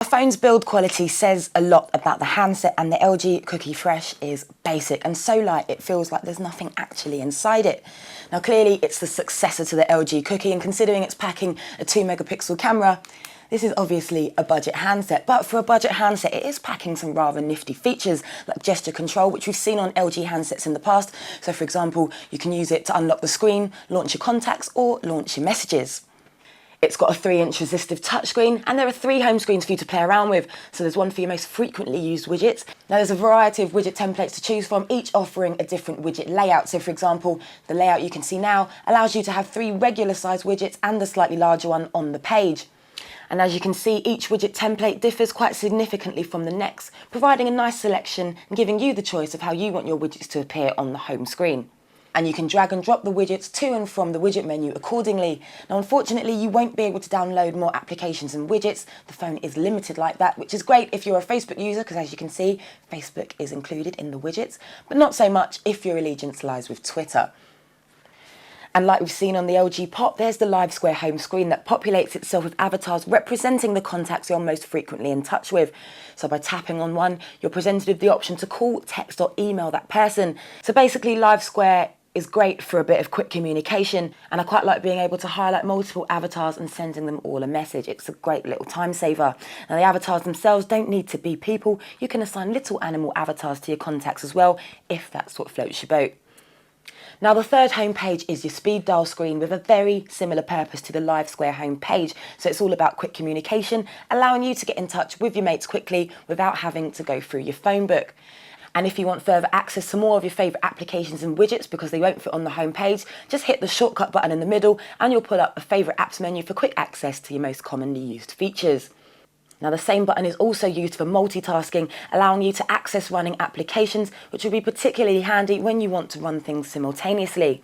A phone's build quality says a lot about the handset, and the LG Cookie Fresh is basic and so light it feels like there's nothing actually inside it. Now clearly it's the successor to the LG Cookie, and considering it's packing a 2-megapixel camera, this is obviously a budget handset. But for a budget handset, it is packing some rather nifty features like gesture control, which we've seen on LG handsets in the past. So for example, you can use it to unlock the screen, launch your contacts or launch your messages. It's got a 3-inch resistive touchscreen, and there are 3 home screens for you to play around with. So there's one for your most frequently used widgets. Now there's a variety of widget templates to choose from, each offering a different widget layout. So for example, the layout you can see now allows you to have 3 regular sized widgets and a slightly larger one on the page. And as you can see, each widget template differs quite significantly from the next, providing a nice selection and giving you the choice of how you want your widgets to appear on the home screen. And you can drag and drop the widgets to and from the widget menu accordingly. Now unfortunately you won't be able to download more applications and widgets. The phone is limited like that, which is great if you're a Facebook user, because as you can see, Facebook is included in the widgets, but not so much if your allegiance lies with Twitter. And like we've seen on the LG Pop, there's the live square home screen that populates itself with avatars representing the contacts you're most frequently in touch with. So by tapping on one, you're presented with the option to call, text or email that person. So basically live square is great for a bit of quick communication, and I quite like being able to highlight multiple avatars and sending them all a message. It's a great little time saver. Now the avatars themselves don't need to be people. You can assign little animal avatars to your contacts as well, if that's what floats your boat. Now the third home page is your speed dial screen with a very similar purpose to the live square home page. So it's all about quick communication, allowing you to get in touch with your mates quickly without having to go through your phone book. And if you want further access to more of your favourite applications and widgets because they won't fit on the home page, just hit the shortcut button in the middle and you'll pull up a favourite apps menu for quick access to your most commonly used features. Now the same button is also used for multitasking, allowing you to access running applications, which will be particularly handy when you want to run things simultaneously.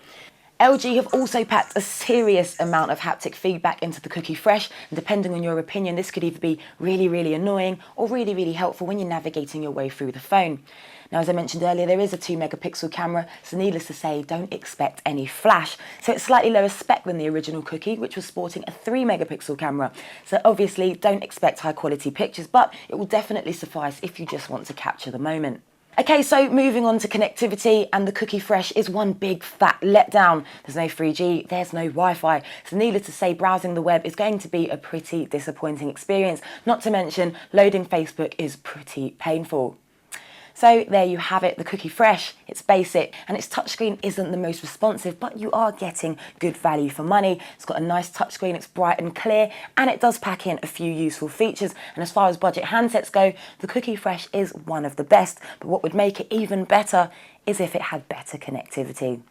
LG have also packed a serious amount of haptic feedback into the Cookie Fresh, and depending on your opinion, this could either be really annoying or really helpful when you're navigating your way through the phone. Now, as I mentioned earlier, there is a 2-megapixel camera, so needless to say, don't expect any flash. So it's slightly lower spec than the original Cookie, which was sporting a 3-megapixel camera. So obviously, don't expect high quality pictures, but it will definitely suffice if you just want to capture the moment. Okay, so moving on to connectivity, and the Cookie Fresh is one big fat letdown. There's no 3G, there's no Wi-Fi, so needless to say, browsing the web is going to be a pretty disappointing experience. Not to mention, loading Facebook is pretty painful. So there you have it, the Cookie Fresh. It's basic and its touchscreen isn't the most responsive, but you are getting good value for money. It's got a nice touchscreen, it's bright and clear, and it does pack in a few useful features. And as far as budget handsets go, the Cookie Fresh is one of the best, but what would make it even better is if it had better connectivity.